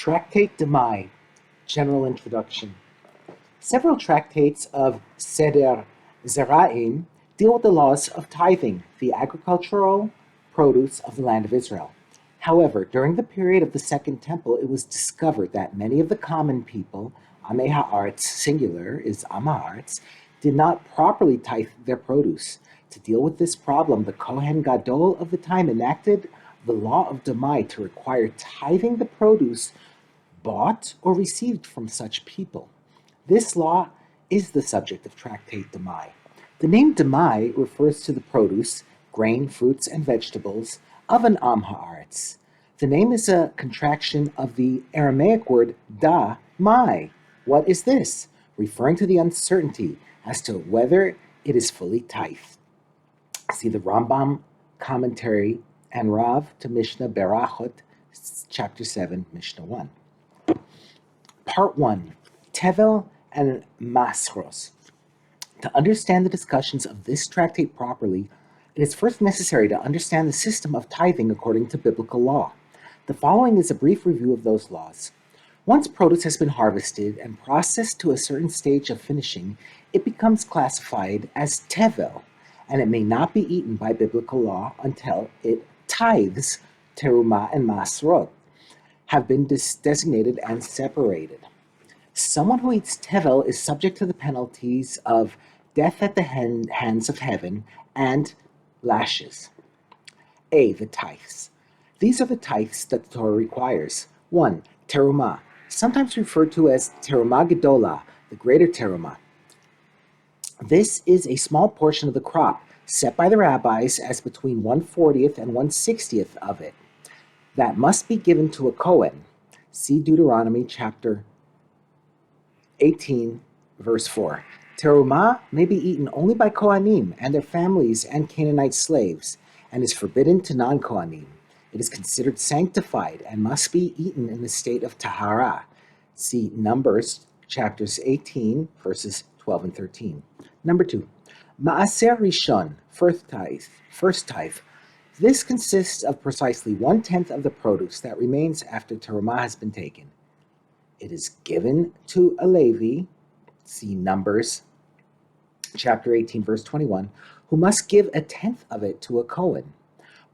Tractate Demai, General Introduction. Several tractates of Seder Zera'im deal with the laws of tithing, the agricultural produce of the land of Israel. However, during the period of the Second Temple, it was discovered that many of the common people, Amei Ha'aretz, singular is Am Ha'aretz, did not properly tithe their produce. To deal with this problem, the Kohen Gadol of the time enacted the law of Demai to require tithing the produce bought or received from such people. This law is the subject of Tractate Demai. The name Demai refers to the produce, grain, fruits, and vegetables of an Am Ha'aretz. The name is a contraction of the Aramaic word da mai. What is this? Referring to the uncertainty as to whether it is fully tithed. See the Rambam commentary and Rav to Mishnah Berachot, chapter 7, Mishnah 1. Part 1, Tevel and Masros. To understand the discussions of this tractate properly, it is first necessary to understand the system of tithing according to biblical law. The following is a brief review of those laws. Once produce has been harvested and processed to a certain stage of finishing, it becomes classified as tevel, and it may not be eaten by biblical law until it tithes, terumah and masrot, have been designated and separated. Someone who eats tevel is subject to the penalties of death at the hands of heaven and lashes. A. The tithes. These are the tithes that the Torah requires. 1. Terumah, sometimes referred to as terumah gedolah, the greater terumah. This is a small portion of the crop, set by the rabbis as between 1/40th and 1/60th of it, that must be given to a Kohen. See Deuteronomy chapter 18, verse 4. Terumah may be eaten only by Kohanim and their families and Canaanite slaves, and is forbidden to non-Kohanim. It is considered sanctified and must be eaten in the state of Tahara. See Numbers chapters 18, verses 12 and 13. Number 2. Ma'aser Rishon, first tithe. This consists of precisely 1/10 of the produce that remains after terumah has been taken. It is given to a Levi, see Numbers chapter 18, verse 21, who must give 1/10 of it to a Kohen.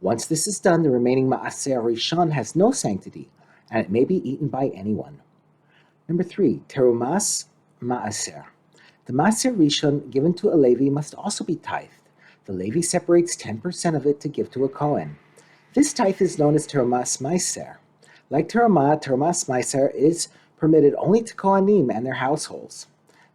Once this is done, the remaining Ma'aser Rishon has no sanctity, and it may be eaten by anyone. Number 3, Terumas Ma'aser. The Ma'aser Rishon given to a Levi must also be tithed. The Levi separates 10% of it to give to a Kohen. This tithe is known as Terumas Ma'aser. Like Terumah, Terumas Ma'aser is permitted only to Kohanim and their households.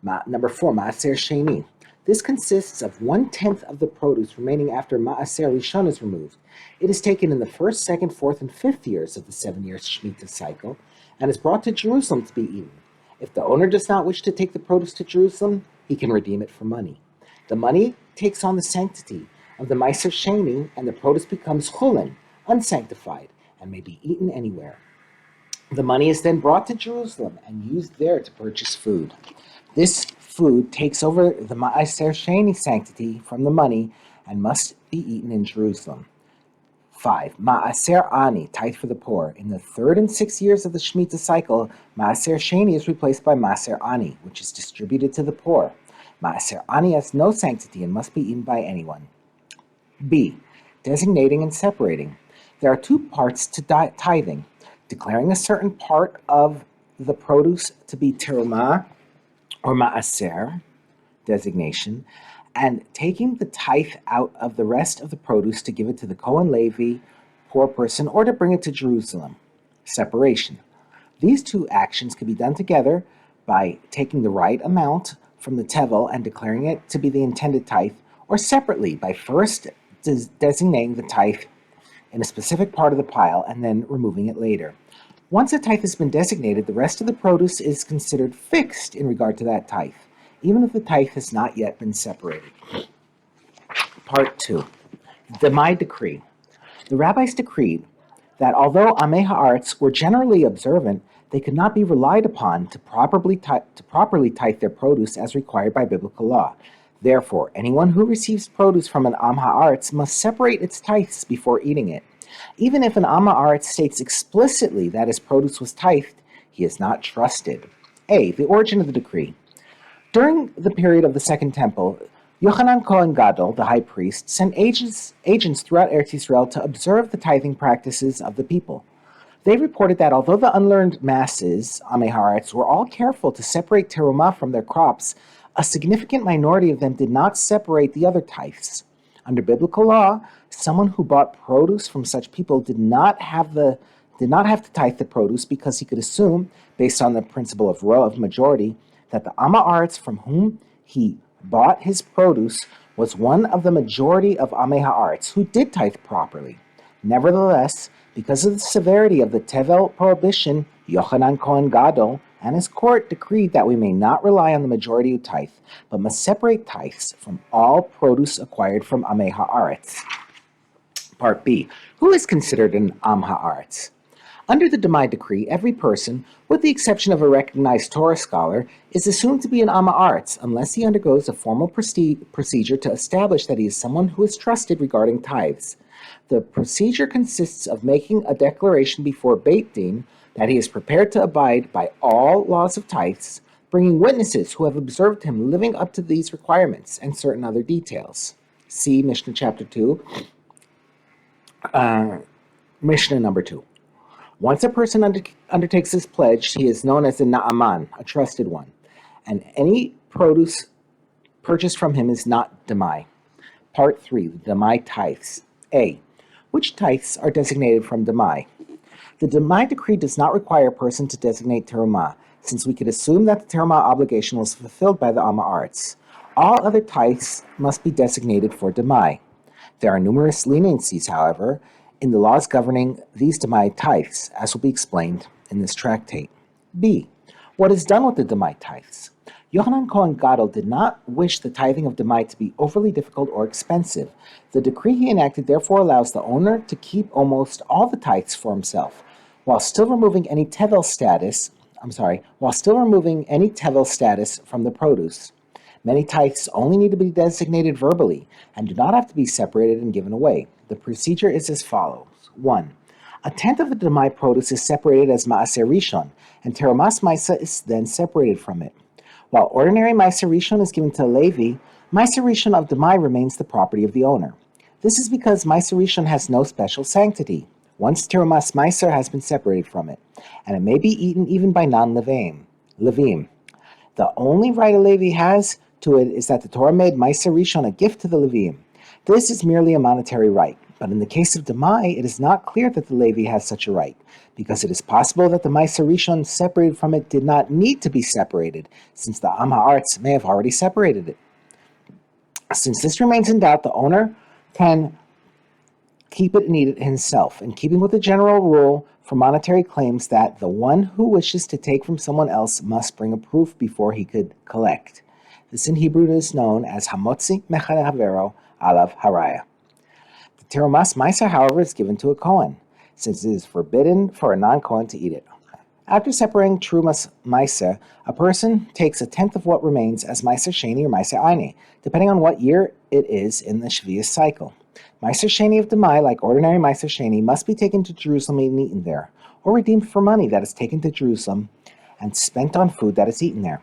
Number 4, Ma'aser Sheni. This consists of 1/10 of the produce remaining after Ma'aser Rishon is removed. It is taken in the 1st, 2nd, 4th, and 5th years of the 7-year Shemitah cycle and is brought to Jerusalem to be eaten. If the owner does not wish to take the produce to Jerusalem, he can redeem it for money. The money takes on the sanctity of the Ma'aser Sheni, and the produce becomes chulin, unsanctified, and may be eaten anywhere. The money is then brought to Jerusalem and used there to purchase food. This food takes over the Ma'aser Sheni sanctity from the money and must be eaten in Jerusalem. 5. Ma'aser Ani, tithe for the poor. In the 3rd and 6th years of the Shemitah cycle, Ma'aser Sheni is replaced by Ma'aser Ani, which is distributed to the poor. Ma'aser Ani has no sanctity and must be eaten by anyone. B. Designating and separating. There are 2 parts to tithing: declaring a certain part of the produce to be terumah or ma'aser, designation, and taking the tithe out of the rest of the produce to give it to the Kohen Levi, poor person, or to bring it to Jerusalem, separation. These 2 actions can be done together by taking the right amount from the tevel and declaring it to be the intended tithe, or separately by first designating the tithe in a specific part of the pile and then removing it later. Once a tithe has been designated, the rest of the produce is considered fixed in regard to that tithe, even if the tithe has not yet been separated. Part 2. Demai decree. The rabbis decreed that although Amei Ha'aretz were generally observant, they could not be relied upon to properly tithe their produce as required by biblical law. Therefore, anyone who receives produce from an Am Ha'aretz must separate its tithes before eating it. Even if an Am Ha'aretz states explicitly that his produce was tithed, He is not trusted. A. The origin of the decree. During the period of the Second Temple, Yochanan Kohen Gadol, the high priest, sent agents throughout Eretz Yisrael to observe the tithing practices of the people. They reported that although the unlearned masses, Amei Haaretz, were all careful to separate terumah from their crops, a significant minority of them did not separate the other tithes. Under biblical law, someone who bought produce from such people did not have to tithe the produce because he could assume, based on the principle of majority, that the Am Haaretz from whom he bought his produce was one of the majority of Amei Haaretz who did tithe properly. Nevertheless, because of the severity of the Tevel prohibition, Yochanan Kohen Gadol and his court decreed that we may not rely on the majority who tithe, but must separate tithes from all produce acquired from Amei Haaretz. Part B. Who is considered an Am Haaretz? Under the Demai decree, every person, with the exception of a recognized Torah scholar, is assumed to be an Am Haaretz unless he undergoes a formal procedure to establish that he is someone who is trusted regarding tithes. The procedure consists of making a declaration before Beit Din that he is prepared to abide by all laws of tithes, bringing witnesses who have observed him living up to these requirements and certain other details. See Mishnah chapter 2, Mishnah number 2. Once a person undertakes this pledge, he is known as a Na'aman, a trusted one, and any produce purchased from him is not Demai. Part 3, the Demai tithes. A. Which tithes are designated from Demai? The Demai decree does not require a person to designate terumah, since we could assume that the terumah obligation was fulfilled by the Am Haaretz. All other tithes must be designated for Demai. There are numerous leniencies, however, in the laws governing these Demai tithes, as will be explained in this tractate. B. What is done with the Demai tithes? Yochanan Kohen Gadol did not wish the tithing of Demai to be overly difficult or expensive. The decree he enacted therefore allows the owner to keep almost all the tithes for himself, while still removing any tevel status from the produce. Many tithes only need to be designated verbally and do not have to be separated and given away. The procedure is as follows. 1. A tenth of the Demai produce is separated as Ma'aser Rishon, and Terumas Maisa is then separated from it. While ordinary Ma'aser Rishon is given to a Levi, Ma'aser Rishon of Demai remains the property of the owner. This is because Ma'aser Rishon has no special sanctity, once Terumas Ma'aser has been separated from it, and it may be eaten even by non-Levim. The only right a Levi has to it is that the Torah made Ma'aser Rishon a gift to the Levim. This is merely a monetary right, but in the case of Demai, it is not clear that the Levi has such a right, because it is possible that the Ma'aser Rishon separated from it did not need to be separated, since the Am Haaretz may have already separated it. Since this remains in doubt, the owner can keep it and eat it himself, in keeping with the general rule for monetary claims that the one who wishes to take from someone else must bring a proof before he could collect. This in Hebrew is known as Hamotzi Mechane Havero Alav Haraya. The Terumas Ma'aser, however, is given to a Kohen, since it is forbidden for a non-Kohen to eat it. After separating Terumas Ma'aser, a person takes a tenth of what remains as Ma'aser Sheni or Ma'aser Aini, depending on what year it is in the Shvius cycle. Ma'aser Sheni of Demai, like ordinary Ma'aser Sheni, must be taken to Jerusalem and eaten there, or redeemed for money that is taken to Jerusalem and spent on food that is eaten there.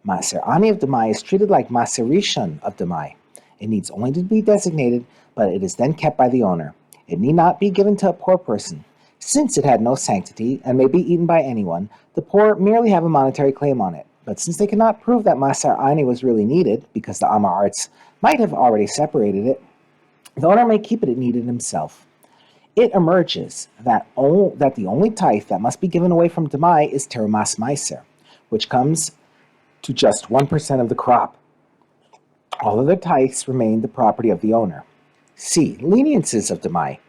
Ma'aser Ani of Demai is treated like Ma'aser Rishon of Demai. It needs only to be designated, but it is then kept by the owner. It need not be given to a poor person. Since it had no sanctity and may be eaten by anyone, the poor merely have a monetary claim on it. But since they cannot prove that Ma'aser Ani was really needed, because the Am Haaretz might have already separated it, the owner may keep it and eat it himself. It emerges that the only tithe that must be given away from Demai is Terumas Ma'aser, which comes to just 1% of the crop. All other tithes remain the property of the owner. C. Leniencies of Demai.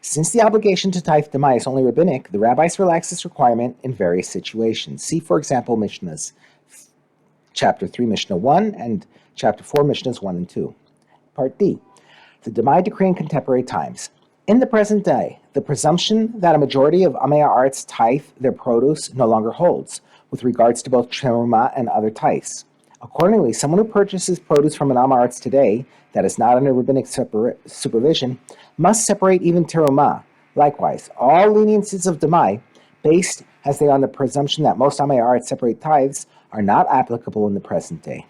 Since the obligation to tithe Demai is only rabbinic, the rabbis relax this requirement in various situations. See, for example, Mishnahs, chapter 3, Mishnah 1, and chapter 4, Mishnahs 1 and 2. Part D. The Demai decree in contemporary times. In the present day, the presumption that a majority of Amei Haaretz tithe their produce no longer holds, with regards to both terumah and other tithes. Accordingly, someone who purchases produce from an Am Haaretz today that is not under rabbinic supervision must separate even terumah. Likewise, all leniencies of Demai, based as they are on the presumption that most Amei Arts separate tithes, are not applicable in the present day.